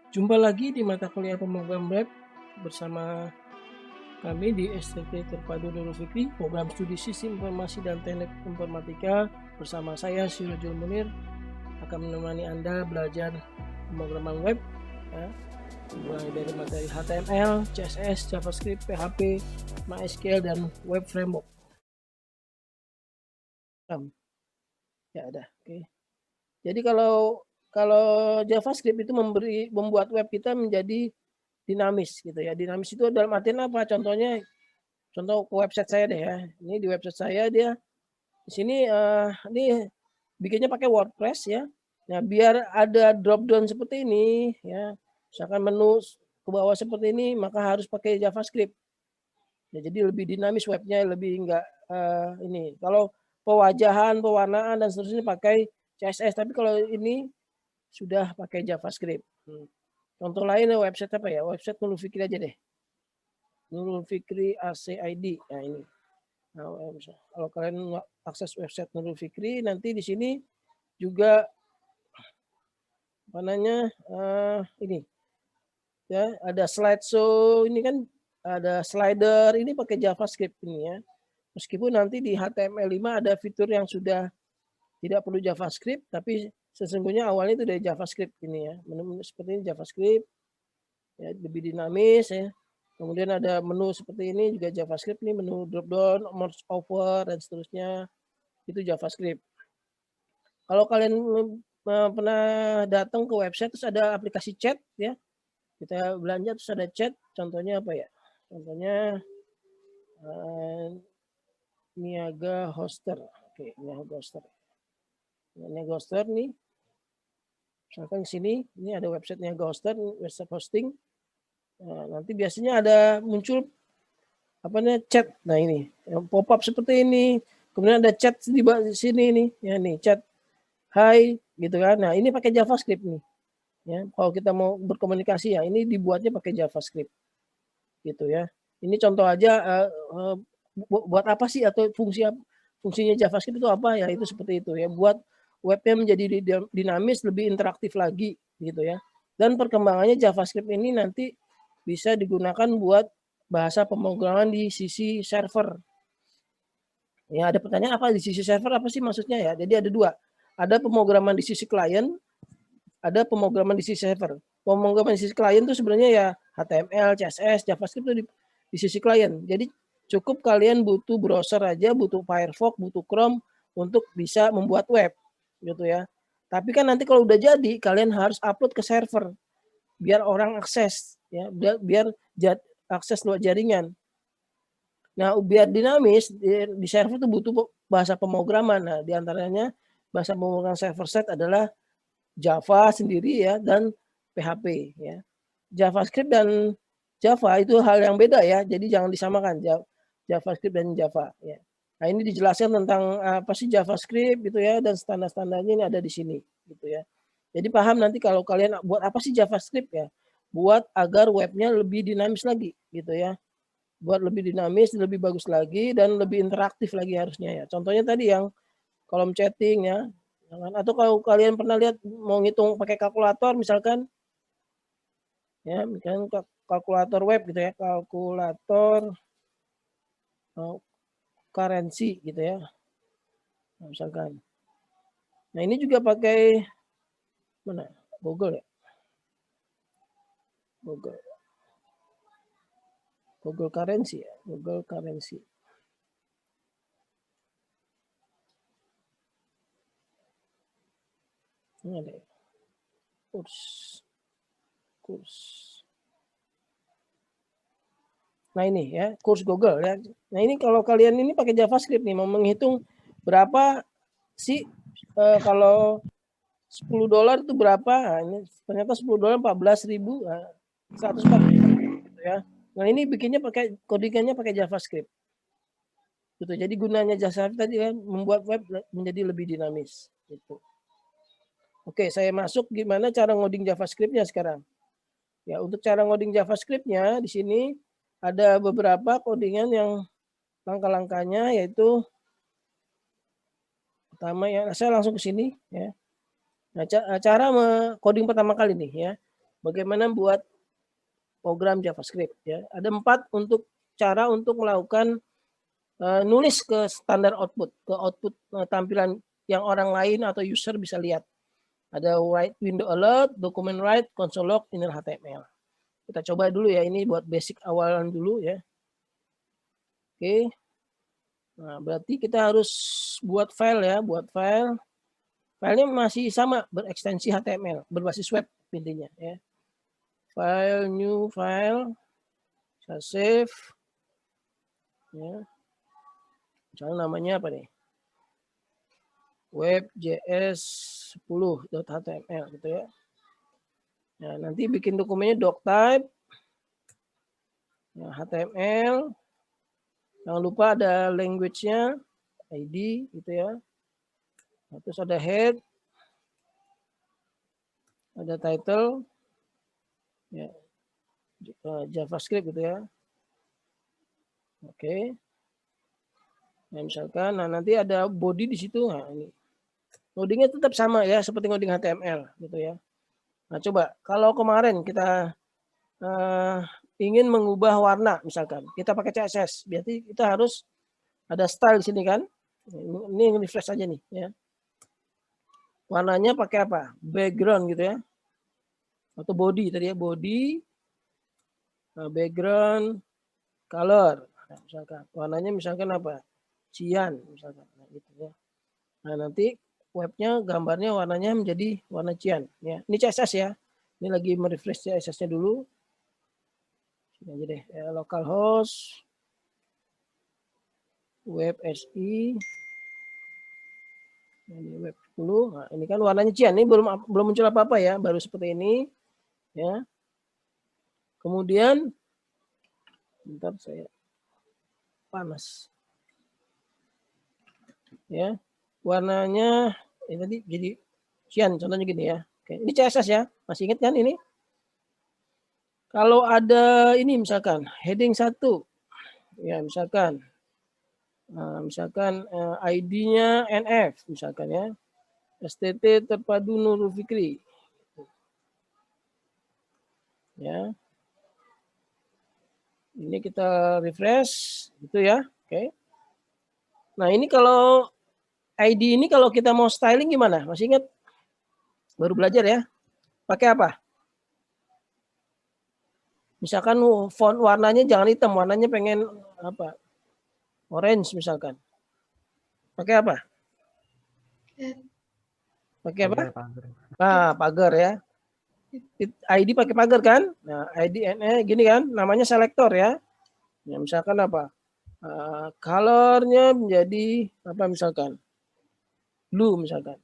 Jumpa lagi di mata kuliah pemrograman web bersama kami di STT Terpadu Nurul Fikri, program studi Sistem Informasi dan Teknik Informatika. Bersama saya Sirojul Munir akan menemani Anda belajar pemrograman web, ya, mulai dari materi HTML, CSS, JavaScript, PHP, MySQL, dan Web Framework. Ya ada. Oke. Jadi kalau JavaScript itu membuat web kita menjadi dinamis gitu ya. Dinamis itu dalam artian apa? Contoh ke website saya deh ya. Ini di website saya dia di sini ini bikinnya pakai WordPress ya. Nah, biar ada drop down seperti ini ya. Misalkan menu ke bawah seperti ini maka harus pakai JavaScript. Ya, jadi lebih dinamis webnya, lebih enggak ini. Kalau pewajahan, pewarnaan dan seterusnya pakai CSS, tapi kalau ini sudah pakai JavaScript. Contoh lain website apa ya? Website Nurul Fikri aja deh. Nurul Fikri ACID. Nah ini. Nah, kalau kalian akses website Nurul Fikri, nanti di sini juga apa namanya ini ya ada slideshow, ini kan ada slider, ini pakai JavaScript ini ya. Meskipun nanti di HTML5 ada fitur yang sudah tidak perlu JavaScript, tapi sesungguhnya awalnya itu dari JavaScript ini ya. Menu seperti ini JavaScript, ya, lebih dinamis ya. Kemudian ada menu seperti ini juga JavaScript, nih menu drop down, mouse over dan seterusnya itu JavaScript. Kalau kalian pernah datang ke website terus ada aplikasi chat ya, kita belanja terus ada chat, contohnya apa ya? Contohnya Niaga Hoster. Oke, Niaga Hoster. Niaga Hoster nih, misalkan di sini ini ada website Niaga Hoster, website hosting. Nah, nanti biasanya ada muncul apa namanya chat. Nah ini yang pop up seperti ini. Kemudian ada chat di sini nih, ya nih chat hai gitu kan. Nah ini pakai JavaScript nih. Ya, kalau kita mau berkomunikasi ya ini dibuatnya pakai JavaScript gitu ya. Ini contoh aja buat apa sih atau fungsinya JavaScript itu apa ya, itu seperti itu ya, buat webnya menjadi dinamis, lebih interaktif lagi gitu ya. Dan perkembangannya JavaScript ini nanti bisa digunakan buat bahasa pemrograman di sisi server. Ya, ada pertanyaan apa di sisi server apa sih maksudnya ya? Jadi ada dua. Ada pemrograman di sisi klien, ada pemrograman di sisi server. Pemrograman di sisi klien itu sebenarnya ya HTML, CSS, JavaScript itu di sisi klien. Jadi cukup kalian butuh browser aja, butuh Firefox, butuh Chrome untuk bisa membuat web gitu ya. Tapi kan nanti kalau udah jadi kalian harus upload ke server biar orang akses ya, biar akses lewat jaringan. Nah, biar dinamis di server itu butuh bahasa pemrograman. Nah, diantaranya bahasa pemrograman server side adalah Java sendiri ya dan PHP ya. JavaScript dan Java itu hal yang beda ya. Jadi jangan disamakan JavaScript dan Java ya. Nah, ini dijelaskan tentang apa sih JavaScript gitu ya, dan standar-standarnya ini ada di sini gitu ya. Jadi paham nanti kalau kalian buat apa sih JavaScript ya? Buat agar webnya lebih dinamis lagi gitu ya. Buat lebih dinamis, lebih bagus lagi dan lebih interaktif lagi harusnya ya. Contohnya tadi yang kolom chatting ya. Atau kalau kalian pernah lihat mau ngitung pakai kalkulator misalkan ya, misalkan kalkulator web gitu ya, kalkulator currency gitu ya. Nah, misalkan. Nah, ini juga pakai mana? Google ya. Google currency ya, Google currency. Ini ada ya. Kurs. Nah ini ya, kurs Google ya. Nah ini kalau kalian ini pakai JavaScript nih, mau menghitung berapa sih kalau $10 itu berapa? Nah, ini ternyata $10 14.140 gitu ya. Nah ini bikinnya pakai codingannya pakai JavaScript. Gitu. Jadi gunanya JavaScript tadi kan membuat web menjadi lebih dinamis. Gitu. Oke, saya masuk gimana cara ngoding JavaScript-nya sekarang. Ya, untuk cara ngoding JavaScript-nya di sini ada beberapa codingan yang langkah-langkahnya, yaitu pertama ya, saya langsung ke sini ya. Nah, cara coding pertama kali nih ya. bagaimana buat program JavaScript ya. Ada 4 cara untuk melakukan nulis ke standar output, ke output tampilan yang orang lain atau user bisa lihat. Ada write window alert, document write, console log, inner HTML. Kita coba dulu ya, ini buat basic awalan dulu ya. Oke. Nah, berarti kita harus buat file ya, buat file. Filenya masih sama, berekstensi HTML, berbasis web intinya ya. File, new file, saya save. Ya. Misalnya namanya apa nih? webjs10.html gitu ya. Nah, nanti bikin dokumennya doctype, ya, HTML. Jangan lupa ada language-nya, ID gitu ya. Nah, terus ada head, ada title, ya, JavaScript gitu ya. Oke. Nah, misalkan, nah nanti ada body di situ. Nah, ini codingnya tetap sama ya, seperti coding HTML gitu ya. Nah, coba kalau kemarin kita ingin mengubah warna misalkan, kita pakai CSS, berarti kita harus ada style di sini kan. Ini refresh aja nih ya. Warnanya pakai apa? Background gitu ya. Atau body tadi ya, body, background, color. Nah, misalkan warnanya misalkan apa? Cyan misalkan. Nah, gitu ya. Nah, nanti webnya gambarnya warnanya menjadi warna cyan ya. Ini CSS ya. Ini lagi merefresh CSS-nya dulu. Sini aja deh, ya, localhost web SI. Nah, ini web 10. Nah, ini kan warnanya cyan. Ini belum muncul apa-apa ya, baru seperti ini ya. Kemudian bentar saya panas. Ya. Warnanya ini tadi jadi cyan, contohnya gini ya. Oke, ini CSS ya. Masih ingat kan ini? Kalau ada ini misalkan heading 1 ya, misalkan ID-nya NF misalkan ya. STT terpadu Nurul Fikri. Ya. Ini kita refresh gitu ya. Oke. Nah, ini kalau ID ini kalau kita mau styling gimana? Masih ingat? Baru belajar ya. Pakai apa? Misalkan font warnanya jangan hitam, warnanya pengen apa? Orange misalkan. Pakai apa? Pakai apa? Pagar ya. ID pakai pagar kan? Nah, ID NE gini kan, namanya selektor ya. Ya misalkan apa? Colornya menjadi apa misalkan? Blue misalkan.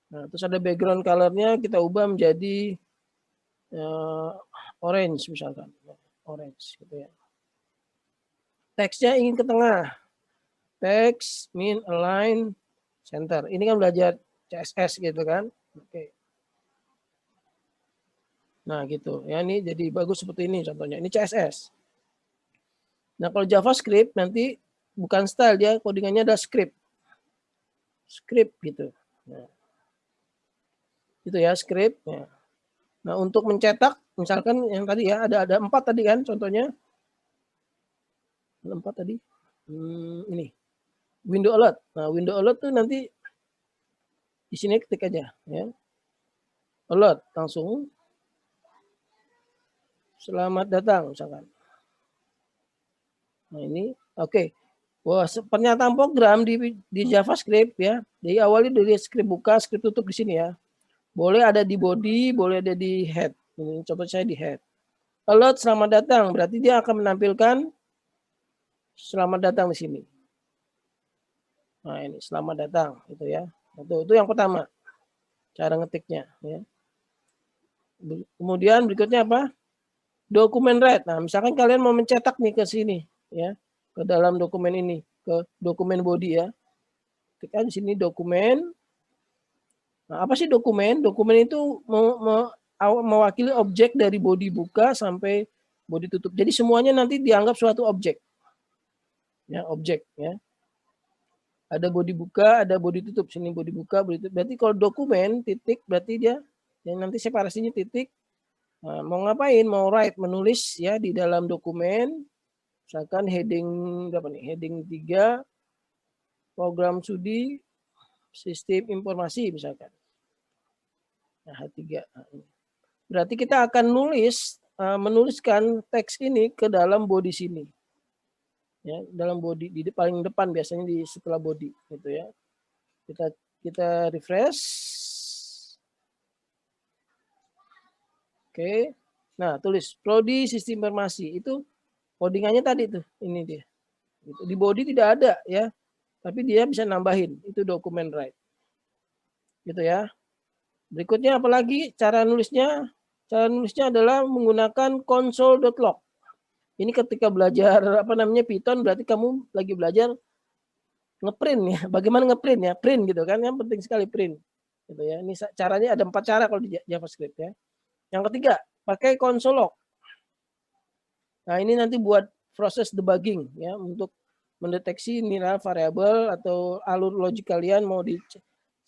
Nah, terus ada background colornya kita ubah menjadi orange misalkan. Orange gitu ya. Teksnya ingin ke tengah. Text, min, align, center. Ini kan belajar CSS gitu kan. Oke. Nah gitu ya, ini jadi bagus seperti ini contohnya. Ini CSS. Nah kalau JavaScript nanti bukan style dia, codingannya ada script. Script gitu. Nah, itu ya script. Ya. Nah untuk mencetak, misalkan yang tadi ya ada 4 tadi kan contohnya. 4 tadi. Ini window alert. Nah window alert tuh nanti di sini ketik aja ya. Alert langsung. Selamat datang misalkan. Nah ini oke. Okay. Wah, pernyataan program di JavaScript ya. Jadi awalnya dari script buka, script tutup di sini ya. Boleh ada di body, boleh ada di head. Ini coba saya di head. Alert selamat datang, berarti dia akan menampilkan selamat datang di sini. Nah ini selamat datang gitu ya. Itu yang pertama. Cara ngetiknya ya. Kemudian berikutnya apa? Dokumen write. Nah, misalkan kalian mau mencetak nih ke sini ya. Ke dalam dokumen ini, ke dokumen body ya. Ketik aja di sini dokumen. Nah, apa sih dokumen? Dokumen itu mewakili objek dari body buka sampai body tutup. Jadi semuanya nanti dianggap suatu objek. Ya, objek ya. Ada body buka, ada body tutup. Sini body buka, body tutup. Berarti kalau dokumen titik berarti dia Dan nanti separasinya titik. Nah, mau ngapain? Mau write, menulis ya di dalam dokumen. Misalkan heading berapa nih? Heading 3, program studi, sistem informasi misalkan. Nah, H3. Berarti kita akan menuliskan teks ini ke dalam body sini. Ya, dalam body di paling depan biasanya di setelah body gitu ya. Kita refresh. Oke. Nah, tulis prodi sistem informasi itu codingannya tadi tuh, ini dia. Di body tidak ada ya. Tapi dia bisa nambahin, itu dokumen write. Gitu ya. Berikutnya apalagi cara nulisnya? Cara nulisnya adalah menggunakan console.log. Ini ketika belajar Python berarti kamu lagi belajar ngeprint ya. Bagaimana ngeprint ya? Print gitu kan, yang penting sekali print. Gitu ya. Ini caranya ada 4 cara kalau di JavaScript ya. Yang ketiga, pakai console log. Nah, ini nanti buat proses debugging ya untuk mendeteksi nilai variabel atau alur logik kalian mau di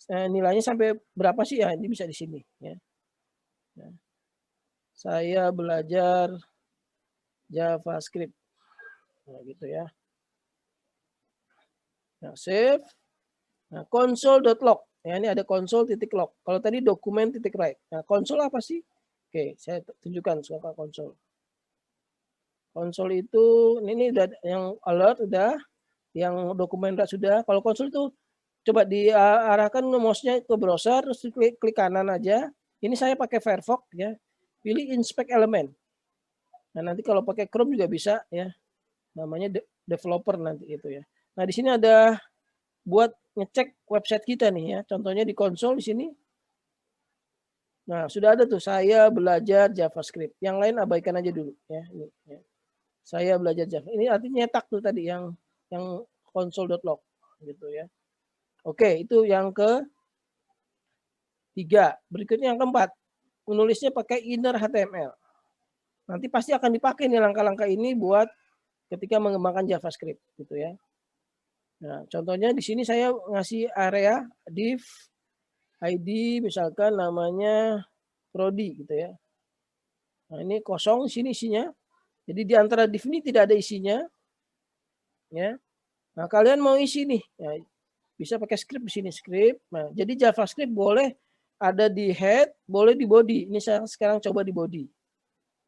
nilainya sampai berapa sih ya, ini bisa di sini ya. Nah, saya belajar JavaScript. Nah, gitu ya. Nah, save. Nah, console.log. Ya, ini ada console.log. Kalau tadi dokumen .write. Nah, console apa sih? Oke, saya tunjukkan soal console. Console itu ini udah yang alert udah, yang dokumen sudah. Kalau console itu coba diarahkan mouse-nya ke browser terus klik kanan aja. Ini saya pakai Firefox ya. Pilih inspect element. Nah, nanti kalau pakai Chrome juga bisa ya. Namanya developer nanti itu ya. Nah, di sini ada buat ngecek website kita nih ya. Contohnya di konsol di sini. Nah, sudah ada tuh saya belajar JavaScript. Yang lain abaikan aja dulu ya. Ini, ya. Saya belajar Java. Ini artinya nyetak tuh tadi yang console.log gitu ya. Oke, itu yang ke-3. Berikutnya yang keempat. Menulisnya pakai inner HTML. Nanti pasti akan dipakai nih langkah-langkah ini buat ketika mengembangkan JavaScript gitu ya. Nah, contohnya di sini saya ngasih area div ID misalkan namanya prodi gitu ya. Nah, ini kosong sini isinya. Jadi di antara div ini tidak ada isinya. Ya. Nah, kalian mau isi nih. Ya, bisa pakai script di sini script. Nah, jadi JavaScript boleh ada di head, boleh di body. Ini saya sekarang coba di body.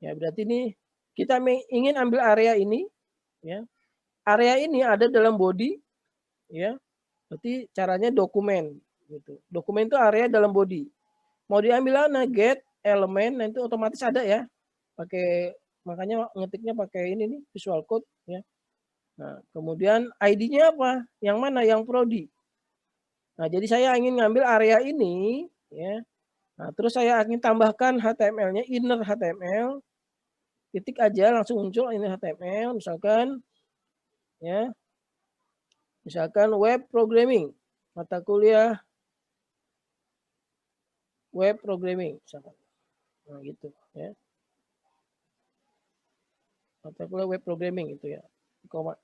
Ya, berarti ini kita ingin ambil area ini ya. Area ini ada dalam body ya. Berarti caranya dokumen gitu. Dokumen itu area dalam body. Mau diambil mana? Get elemen, nah itu otomatis ada ya. Pakai makanya ngetiknya pakai ini nih Visual Code ya. Nah, kemudian ID-nya apa? Yang mana? Yang prodi. Nah, jadi saya ingin ngambil area ini ya. Nah, terus saya ingin tambahkan HTML-nya, inner HTML. Titik aja langsung muncul inner HTML misalkan ya. Misalkan web programming, mata kuliah web programming misalkan. Nah, gitu ya. Mata kuliah web programming itu ya. Koma.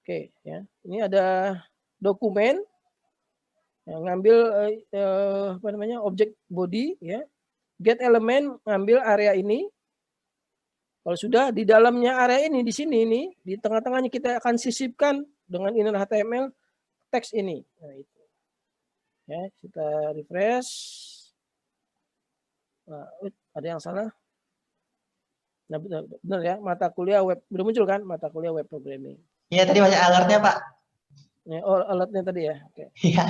Oke ya. Ini ada dokumen yang ngambil objek body ya. Get element ngambil area ini. Kalau sudah di dalamnya area ini di sini ini di tengah-tengahnya kita akan sisipkan dengan inner HTML teks ini. Nah, itu. Ya, kita refresh. Nah, ada yang salah. Nah, benar ya, mata kuliah web belum muncul kan? Mata kuliah web programming. Iya, tadi banyak alertnya, Pak. Ya, oh, alertnya tadi ya. Oke. Iya.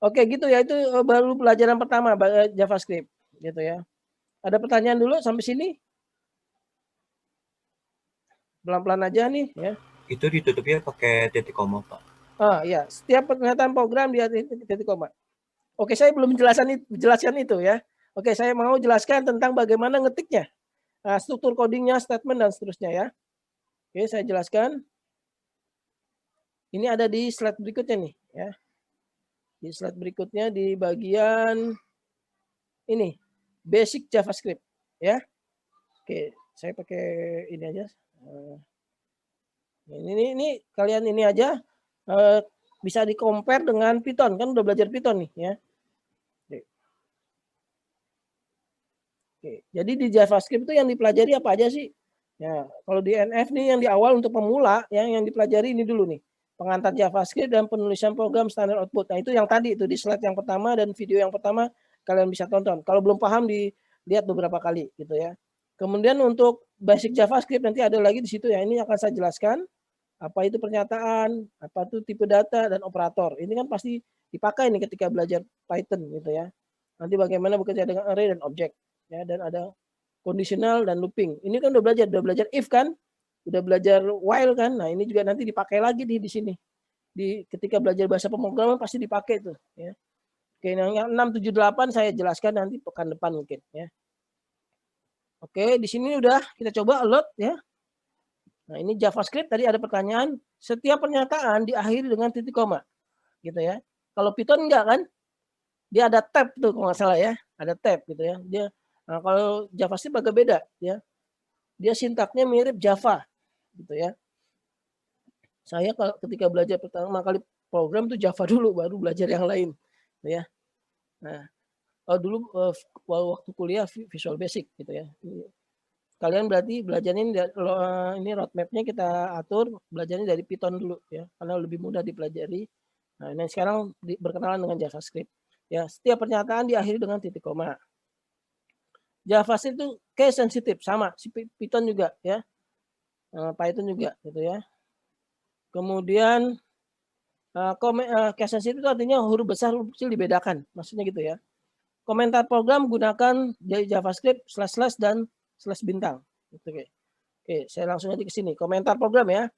Oke, gitu ya. Itu baru pelajaran pertama JavaScript, gitu ya. Ada pertanyaan dulu sampai sini? Pelan-pelan aja nih, ya. Itu ditutupnya pakai titik koma, Pak. Ah, ya. Setiap pernyataan program dia titik koma. Oke, saya belum jelaskan itu ya. Oke, saya mau jelaskan tentang bagaimana ngetiknya. Nah, struktur codingnya, statement, dan seterusnya ya. Oke, saya jelaskan. Ini ada di slide berikutnya nih, ya. Di slide berikutnya di bagian ini, basic JavaScript, ya. Oke, saya pakai ini aja. Ini kalian ini aja bisa di compare dengan Python, kan udah belajar Python nih, ya. Oke. Oke, jadi di JavaScript itu yang dipelajari apa aja sih? Ya, kalau di NF nih yang di awal untuk pemula yang dipelajari ini dulu nih. Pengantar JavaScript dan penulisan program standar output. Nah, itu yang tadi itu di slide yang pertama dan video yang pertama kalian bisa tonton. Kalau belum paham dilihat beberapa kali gitu ya. Kemudian untuk basic JavaScript nanti ada lagi di situ ya. Ini akan saya jelaskan apa itu pernyataan, apa itu tipe data dan operator. Ini kan pasti dipakai nih ketika belajar Python gitu ya. Nanti bagaimana bekerja dengan array dan objek ya, dan ada conditional dan looping. Ini kan udah belajar if kan, udah belajar while kan. Nah, ini juga nanti dipakai lagi di sini. Ketika belajar bahasa pemrograman pasti dipakai tuh ya. Oke, yang 6, 7, 8 saya jelaskan nanti pekan depan mungkin ya. Oke, di sini udah kita coba load ya. Nah, ini JavaScript tadi ada pertanyaan, setiap pernyataan diakhiri dengan titik koma. Gitu ya. Kalau Python enggak kan? Dia ada tab tuh kalau nggak salah ya, ada tab gitu ya. Nah, kalau JavaScript agak beda ya. Dia sintaknya mirip Java gitu ya. Saya kalau ketika belajar pertama kali program tuh Java dulu, baru belajar yang lain gitu ya. Nah, dulu waktu kuliah Visual Basic gitu ya. Kalian berarti belajarnya ini roadmapnya kita atur, belajarnya dari Python dulu ya, karena lebih mudah dipelajari. Nah, ini sekarang berkenalan dengan JavaScript. Ya, setiap pernyataan diakhiri dengan titik koma. JavaScript itu case sensitive sama, si Python juga ya. Python juga gitu ya. Kemudian case sensitive itu artinya huruf besar huruf kecil dibedakan, maksudnya gitu ya. Komentar program gunakan dari JavaScript / dan /bintang. Oke, saya langsung aja ke sini. Komentar program ya.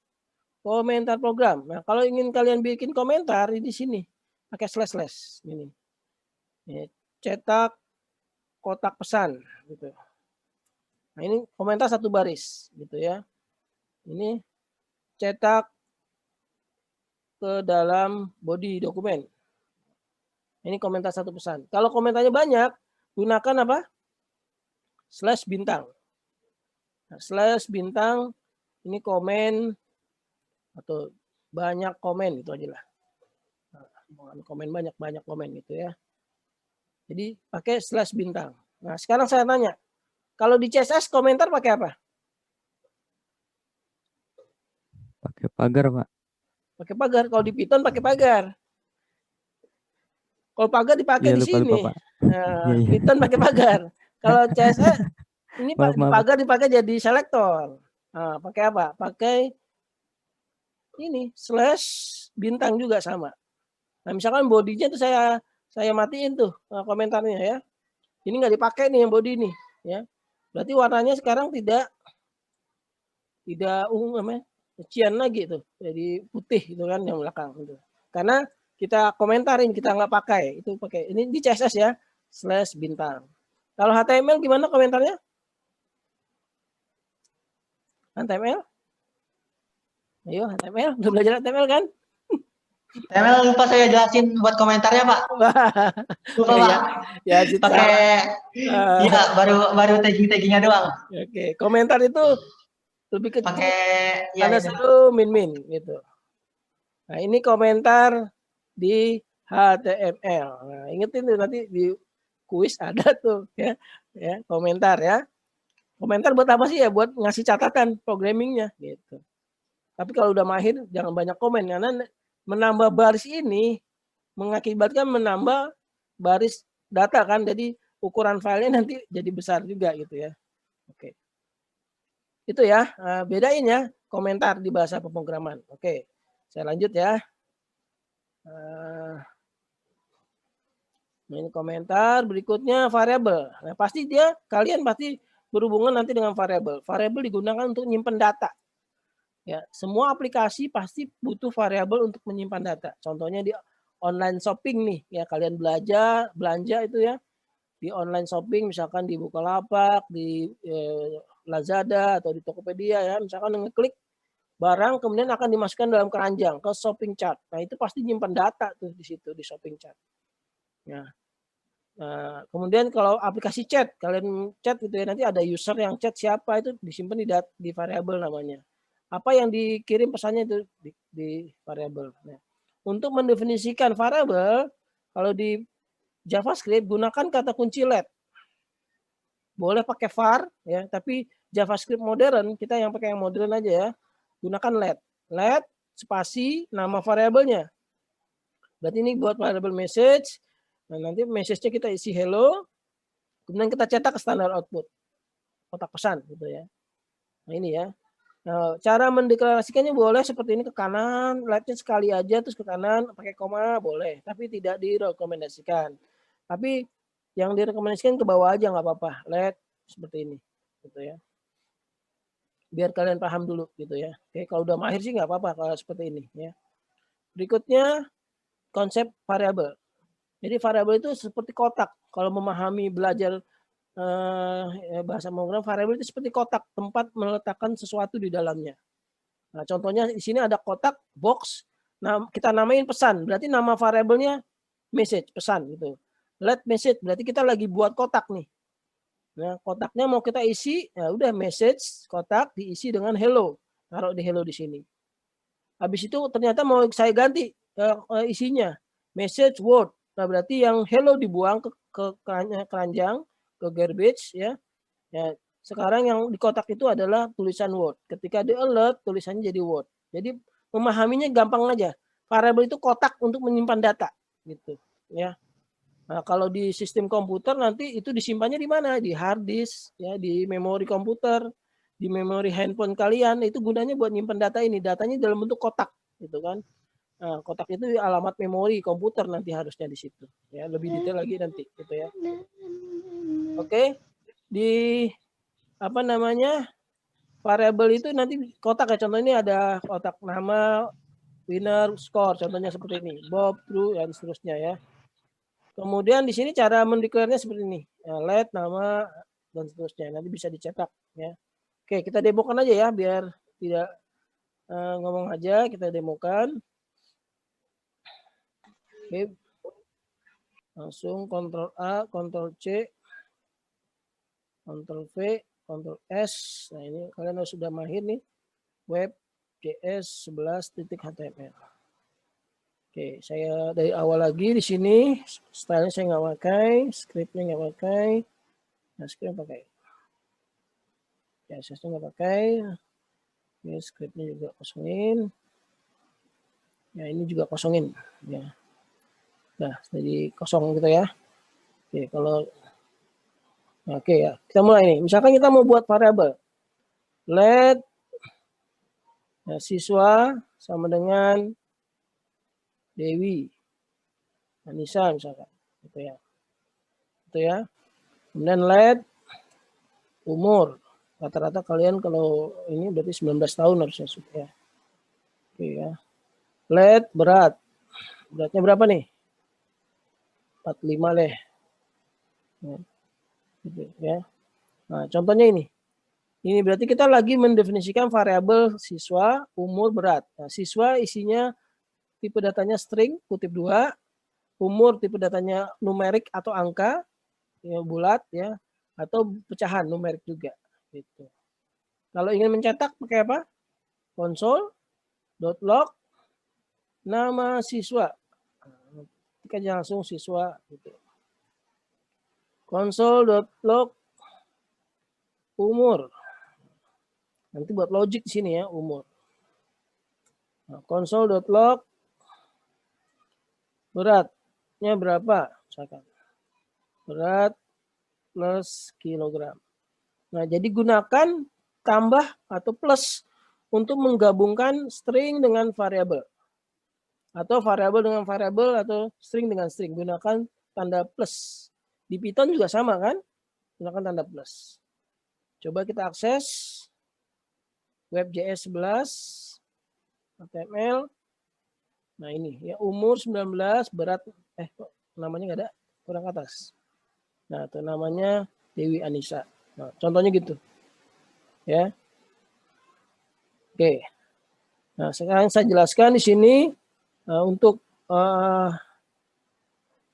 Komentar program. Nah, kalau ingin kalian bikin komentar di sini pakai / ini. Cetak kotak pesan gitu. Nah, ini komentar satu baris gitu ya. Ini cetak ke dalam body dokumen. Ini komentar satu pesan. Kalau komentarnya banyak, gunakan apa? /bintang. Nah, /bintang ini komen atau banyak komen itu aja lah. Nah, komen banyak komen gitu ya. Jadi pakai /bintang. Nah, sekarang saya tanya, kalau di CSS komentar pakai apa? Pakai pagar, Pak. Pakai pagar. Kalau di Python pakai pagar. Kalau pagar dipakai di sini. Lupa, Pak. Nah, Python pakai pagar. Kalau CSS ini pagar dipakai jadi selektor. Nah, pakai apa? Pakai ini /bintang juga sama. Nah, misalkan bodinya tuh saya matiin tuh komentarnya ya. Ini nggak dipakai nih yang body nih ya. Berarti warnanya sekarang tidak ungu namanya cian lagi tuh. Jadi putih gitu kan yang belakang gitu. Karena kita komentarin, kita nggak pakai. Itu pakai ini di CSS ya, /bintang. Kalau HTML gimana komentarnya? HTML? Ayo HTML, udah belajar HTML kan? HTML lupa saya jelasin buat komentarnya, Pak. Lupa, Pak. Ya, pakai iya baru taggingnya doang. Oke, komentar itu lebih kecil. Pakai ada selalu min gitu. Nah, ini komentar di HTML. Nah, ingetin tuh nanti di kuis ada tuh ya komentar ya. Komentar buat apa sih ya? Buat ngasih catatan programmingnya gitu. Tapi kalau udah mahir jangan banyak komen karena menambah baris ini mengakibatkan menambah baris data kan. Jadi ukuran filenya nanti jadi besar juga gitu ya. Oke. Itu ya, bedain ya komentar di bahasa pemrograman. Oke. Saya lanjut ya. Ini komentar berikutnya variabel. Nah, pasti kalian pasti berhubungan nanti dengan variabel. Variabel digunakan untuk menyimpan data. Ya, semua aplikasi pasti butuh variabel untuk menyimpan data. Contohnya di online shopping nih, ya kalian belanja itu ya. Di online shopping misalkan di Bukalapak, di Lazada atau di Tokopedia ya, misalkan ngeklik barang kemudian akan dimasukkan dalam keranjang ke shopping chart. Nah, itu pasti nyimpan data tuh di situ di shopping chart. Ya. Nah, kemudian kalau aplikasi chat, kalian chat gitu ya, nanti ada user yang chat siapa itu disimpan di variabel namanya. Apa yang dikirim pesannya itu di variabel. Nah, untuk mendefinisikan variabel, kalau di JavaScript gunakan kata kunci let. boleh pakai var ya, tapi JavaScript modern kita yang pakai yang modern aja ya. Gunakan let spasi nama variabelnya. Berarti ini buat variable message. Nah, nanti message-nya kita isi hello, kemudian kita cetak ke standar output. Kotak pesan gitu ya. Nah, ini ya. Nah, cara mendeklarasikannya boleh seperti ini ke kanan, let-nya sekali aja terus ke kanan pakai koma boleh, tapi tidak direkomendasikan. Tapi yang direkomendasikan ke bawah aja nggak apa-apa, let seperti ini gitu ya. Biar kalian paham dulu gitu ya. Oke, kalau udah mahir sih nggak apa-apa kalau seperti ini ya. Berikutnya konsep variabel. Jadi variabel itu seperti kotak. Kalau memahami belajar bahasa pemrograman, variabel itu seperti kotak, tempat meletakkan sesuatu di dalamnya. Nah, contohnya di sini ada kotak box. Nah, kita namain pesan. Berarti nama variabelnya message, pesan gitu. Let message berarti kita lagi buat kotak nih. Nah, kotaknya mau kita isi, ya udah message kotak diisi dengan hello. Taruh di hello di sini. Habis itu ternyata mau saya ganti isinya message word. Nah, berarti yang hello dibuang ke keranjang, ke garbage ya. Ya, sekarang yang di kotak itu adalah tulisan word. Ketika di alert tulisannya jadi word. Jadi memahaminya gampang aja. Variabel itu kotak untuk menyimpan data gitu ya. Nah, kalau di sistem komputer nanti itu disimpannya di mana? Di hard disk ya, di memori komputer, di memori handphone kalian. Itu gunanya buat nyimpan data ini. Datanya dalam bentuk kotak gitu kan. Nah, kotak itu alamat memori komputer nanti harusnya di situ. Ya, lebih detail lagi nanti gitu ya. Oke. Di apa namanya? Variabel itu nanti kotak ya. Contoh ini ada kotak nama, winner, score. Contohnya seperti ini. Bob, true, dan seterusnya ya. Kemudian di sini cara mendeklarasinya seperti ini. Ya, let, nama, dan seterusnya. Nanti bisa dicetak ya. Oke, kita demokan aja ya biar tidak ngomong aja, kita demokan. Oke. Langsung Ctrl A, Ctrl C, Ctrl V, Ctrl S. Nah, ini kalian sudah mahir nih. Web JS 11.html. Oke, saya dari awal lagi di sini. Stylenya saya nggak pakai, scriptnya nggak pakai. Nah, script pakai. CSS-nya nggak pakai. Ini scriptnya juga kosongin. Ya, ini juga kosongin. Ya. Nah, jadi kosong gitu ya. Oke, kalau oke ya, kita mulai nih. Misalkan kita mau buat variabel. Let ya, siswa sama dengan Dewi. Anissa misalkan. Gitu ya. Gitu ya. Kemudian let umur. Rata-rata kalian kalau ini berarti 19 tahun harusnya sudah ya. Oke ya. Let berat. Beratnya berapa nih? 45 deh. Ya. Gitu ya. Nah, contohnya ini. Ini berarti kita lagi mendefinisikan variabel siswa, umur, berat. Nah, siswa isinya tipe datanya string, kutip 2. Umur tipe datanya numerik atau angka, ya, bulat ya, atau pecahan numerik juga. Gitu. Kalau ingin mencetak pakai apa? Console.log nama siswa. Kita langsung siswa. Gitu. Console.log umur. Nanti buat logic di sini ya, umur. Nah, console.log beratnya berapa? Misalkan. Berat plus kilogram. Nah, jadi gunakan tambah atau plus untuk menggabungkan string dengan variabel. Atau variabel dengan variabel atau string dengan string. Gunakan tanda plus. Di Python juga sama kan? Gunakan tanda plus. Coba kita akses WebJS 11 HTML. Nah ini ya, umur 19, berat namanya nggak ada, kurang atas. Nah itu namanya Dewi Anissa. Nah, contohnya gitu ya. Oke. Nah sekarang saya jelaskan di sini untuk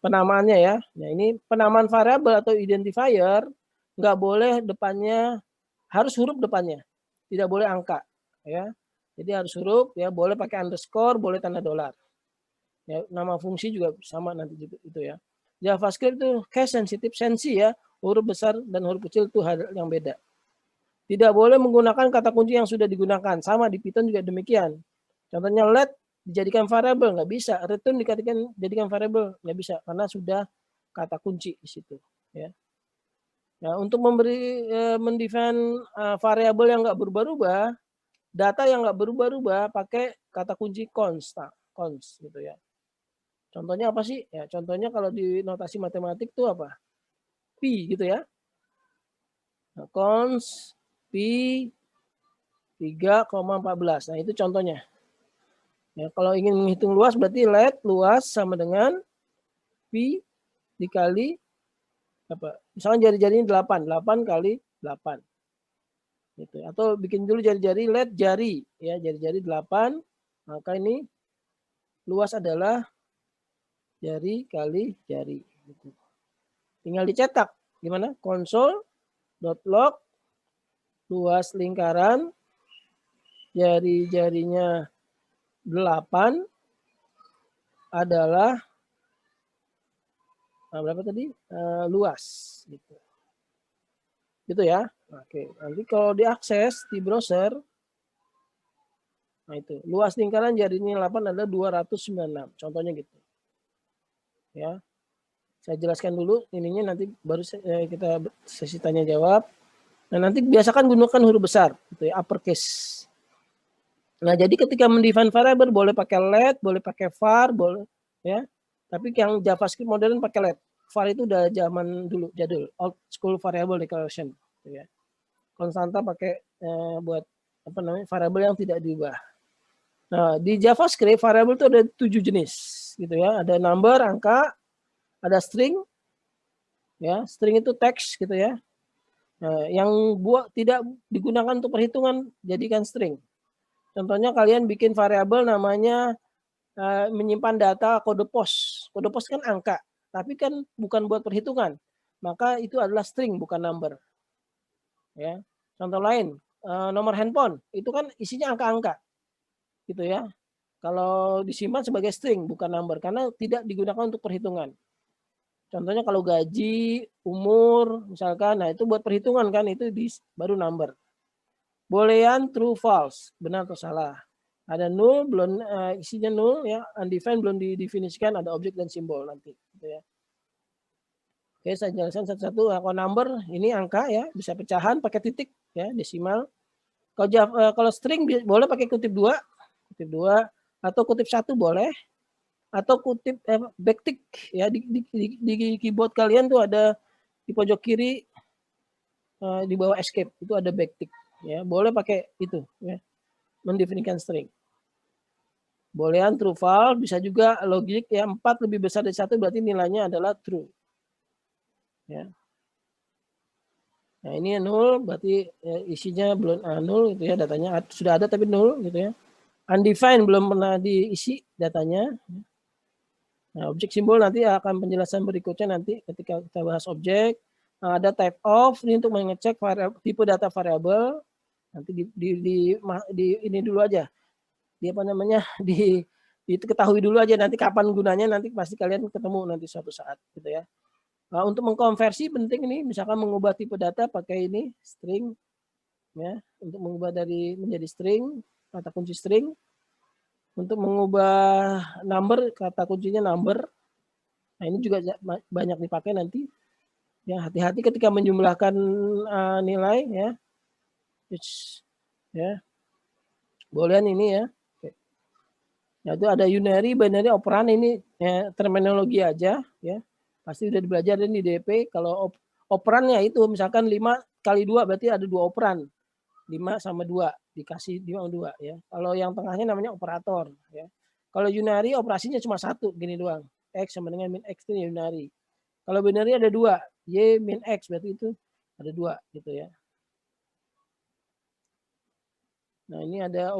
penamaannya ya. Nah ini penamaan variabel atau identifier nggak boleh depannya, harus huruf depannya, tidak boleh angka ya. Jadi harus huruf ya, boleh pakai underscore, boleh tanda dolar. Ya, nama fungsi juga sama nanti itu ya. JavaScript itu case sensitive sensi ya. Huruf besar dan huruf kecil itu hal yang beda. Tidak boleh menggunakan kata kunci yang sudah digunakan. Sama di Python juga demikian. Contohnya let dijadikan variabel, nggak bisa. Return dijadikan variabel, nggak bisa. Karena sudah kata kunci di situ. Ya. Nah, untuk mendefine variabel yang nggak berubah-ubah, data yang nggak berubah-ubah pakai kata kunci const gitu ya. Contohnya apa sih? Ya, contohnya kalau di notasi matematik itu apa? Pi gitu ya. Nah, const pi 3,14. Nah, itu contohnya. Ya, kalau ingin menghitung luas berarti let luas sama dengan pi dikali apa? Misalnya jari-jarinya 8 kali 8. Gitu. Atau bikin dulu jari-jari let jari ya, jari-jari 8. Maka ini luas adalah jari kali jari. Gitu. Tinggal dicetak. Gimana? Console.log luas lingkaran jari-jarinya 8 adalah berapa tadi? Luas gitu. Gitu ya. Oke, nanti kalau diakses di browser nah itu, luas lingkaran jarinya 8 adalah 296. Contohnya gitu. Ya. Saya jelaskan dulu ininya, nanti baru kita sesi tanya jawab. Nah, nanti biasakan gunakan huruf besar gitu ya, uppercase. Nah, jadi ketika mendefine variable boleh pakai let, boleh pakai var, boleh ya. Tapi yang JavaScript modern pakai let. Var itu udah zaman dulu, jadul, old school variable declaration gitu ya. Konstanta pakai buat apa namanya? Variable yang tidak diubah. Nah, di JavaScript variable itu ada 7 jenis gitu ya. Ada number, angka, ada string, ya string itu teks gitu ya. Nah, yang tidak digunakan untuk perhitungan jadikan string. Contohnya kalian bikin variabel namanya menyimpan data kode pos. Kode pos kan angka, tapi kan bukan buat perhitungan. Maka itu adalah string bukan number. Ya. Contoh lain, nomor handphone itu kan isinya angka-angka. Gitu ya. Kalau disimpan sebagai string bukan number karena tidak digunakan untuk perhitungan. Contohnya kalau gaji, umur, misalkan, nah itu buat perhitungan kan, itu baru number. Boolean true false, benar atau salah. Ada null, belum isinya null ya, undefined belum didefinisikan, ada objek dan simbol nanti. Gitu ya. Oke, saya jelaskan satu-satu. Kalau number ini angka ya, bisa pecahan pakai titik ya, desimal. Kalau string boleh pakai kutip 2, atau kutip 1 boleh. Atau kutip backtick ya, di keyboard kalian tuh ada di pojok kiri di bawah escape itu ada backtick ya, boleh pakai itu ya, mendefinisikan string. Boolean true false, bisa juga logik ya, 4 lebih besar dari 1 berarti nilainya adalah true ya. Nah, ini null berarti isinya belum null gitu ya, datanya sudah ada tapi null gitu ya. Undefined belum pernah diisi datanya. Nah, objek simbol nanti akan penjelasan berikutnya nanti ketika kita bahas objek. Nah, ada type of ini untuk mengecek tipe data variabel. Nanti di ini dulu aja. Di apa namanya? Diketahui dulu aja nanti kapan gunanya, nanti pasti kalian ketemu nanti suatu saat gitu ya. Nah, untuk mengkonversi penting ini, misalkan mengubah tipe data pakai ini string ya, untuk mengubah dari menjadi string, kata kunci string. Untuk mengubah number, kata kuncinya number. Nah, ini juga banyak dipakai nanti. Ya, hati-hati ketika menjumlahkan nilai ya. Ya. Boolean ini ya. Nah, itu ada unary, binary, operan, ini ya, terminologi aja ya. Pasti udah belajar di DP. Kalau operannya itu misalkan 5 kali 2 berarti ada 2 operan. 5 sama 2 dikasih 5 sama 2 ya. Kalau yang tengahnya namanya operator ya. Kalau unary operasinya cuma 1 gini doang. X sama dengan min X itu unary. Kalau binary ada 2, Y min X berarti itu ada 2 gitu ya. Nah, ini ada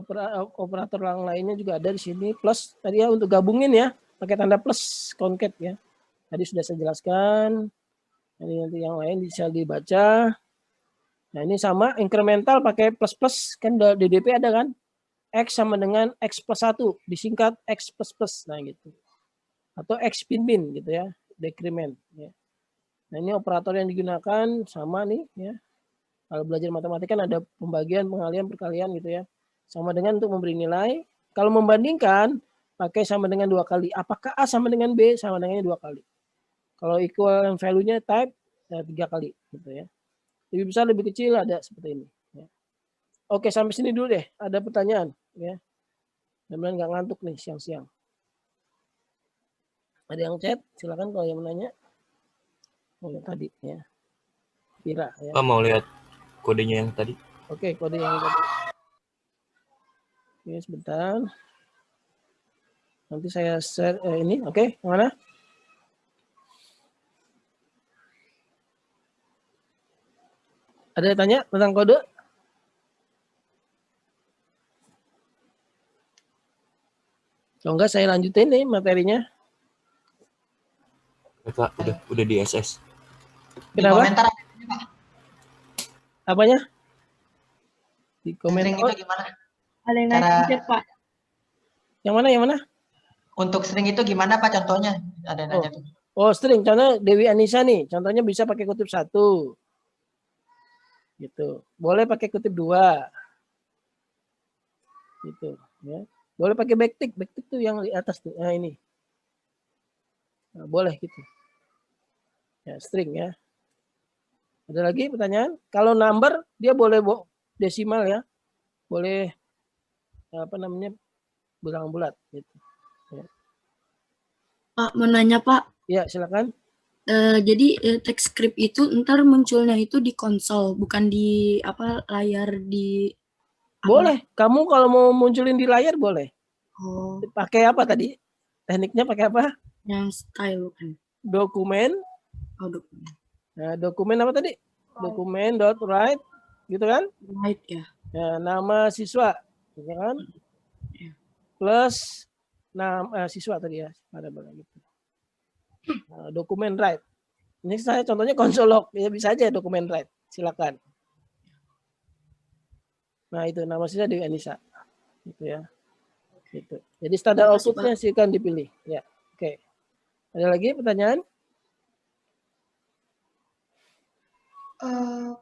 operator yang lainnya juga ada di sini, plus tadi ya untuk gabungin ya, pakai tanda plus concat ya. Tadi sudah saya jelaskan. Nanti yang lain bisa dibaca. Nah, ini sama incremental pakai plus kan DDP ada kan? X sama dengan X plus 1 disingkat X plus. Nah gitu. Atau X bin gitu ya, decrement ya. Nah, ini operator yang digunakan sama nih ya. Kalau belajar matematika kan ada pembagian, pengalihan, perkalian gitu ya. Sama dengan untuk memberi nilai. Kalau membandingkan, pakai sama dengan 2 kali. Apakah A sama dengan B? Sama dengannya 2 kali. Kalau equal value-nya type, 3 kali gitu ya. Lebih besar, lebih kecil, ada seperti ini. Ya. Oke, sampai sini dulu deh. Ada pertanyaan ya. Mudah-mudahan nggak ngantuk nih siang-siang. Ada yang chat? Silakan kalau yang menanya. Oh, yang tadi ya. Kira ya. Pak mau lihat kodenya yang tadi? Oke, kode yang tadi. Oke, sebentar. Nanti saya share ini. Oke, mana? Ada yang tanya tentang kode? Kalau enggak saya lanjutin nih materinya. Pak, udah di SS. Di Kenapa? komentar ada ini, Pak. Apanya? Di String komentar. itu gimana? Ada yang Cara nanya di chat, Pak. Yang mana? Yang mana? untuk string itu gimana Pak contohnya? Ada yang nanya tuh. Oh, string. Contohnya Dewi Anissa nih. Contohnya bisa pakai kutip 1. Gitu. Boleh pakai kutip 2. Gitu. Ya. Boleh pakai backtick. Backtick tuh yang di atas tuh. Nah, ini. Nah, boleh gitu. Ya, string ya. Ada lagi pertanyaan? Kalau number dia boleh desimal ya. Boleh apa namanya? Bilang bulat gitu. Ya. Pak, mau nanya, Pak. Ya, silakan. Jadi teks script itu ntar munculnya itu di konsol, bukan di apa layar di apa? Boleh. Kamu kalau mau munculin di layar boleh. Oh, Pakai apa tadi? Tekniknya pakai apa? yang style kan. Dokumen. Oh, dokumen. Nah, dokumen apa tadi? Dokumen dot write gitu kan? Right ya. Ya, nama siswa, ya kan? Plus nama siswa tadi ya, ada gitu. Nah, dokumen write. Ini saya contohnya konsol log, ya bisa aja dokumen write. Silakan. Nah, itu nama siswa Dewi Anissa. Gitu ya. Gitu. Jadi standar Terima kasih, outputnya silakan dipilih. Ya, oke. Ada lagi pertanyaan?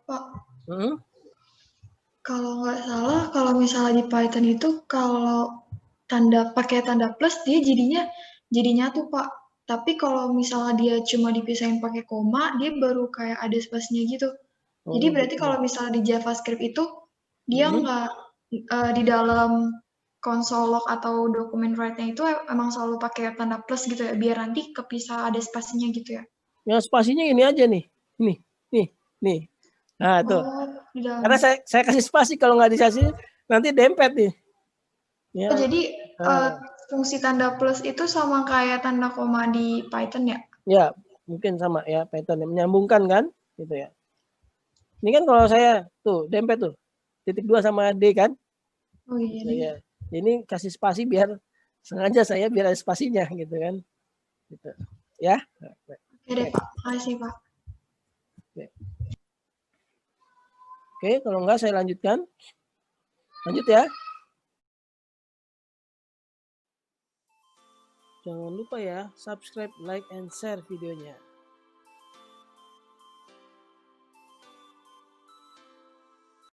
Pak, Hmm? kalau nggak salah, kalau misalnya di Python itu kalau pakai tanda plus dia jadinya tuh Pak. Tapi kalau misalnya dia cuma dipisahin pakai koma, dia baru kayak ada spasinya gitu. Jadi berarti Gitu. kalau misalnya di JavaScript itu dia nggak di dalam console log atau dokumen write-nya itu emang selalu pakai tanda plus gitu ya, biar nanti kepisah ada spasinya gitu ya. Yang spasinya ini aja nih. Nih. Nah, tuh. Oh, di dalam. Karena saya kasih spasi, kalau nggak dikasih nanti dempet nih. Ya. Oh, jadi fungsi tanda plus itu sama kayak tanda koma di Python ya? Ya, mungkin sama ya Python yang menyambungkan kan, gitu ya. Ini kan kalau saya tuh dempet tuh titik 2 sama D kan. Oh iya. Gitu, ya. Ini kasih spasi biar sengaja saya biar ada spasinya gitu kan. Gitu. Ya. Oke deh Pak, makasih Pak. Oke, kalau enggak saya lanjutkan. Lanjut ya. Jangan lupa ya, subscribe, like, and share videonya.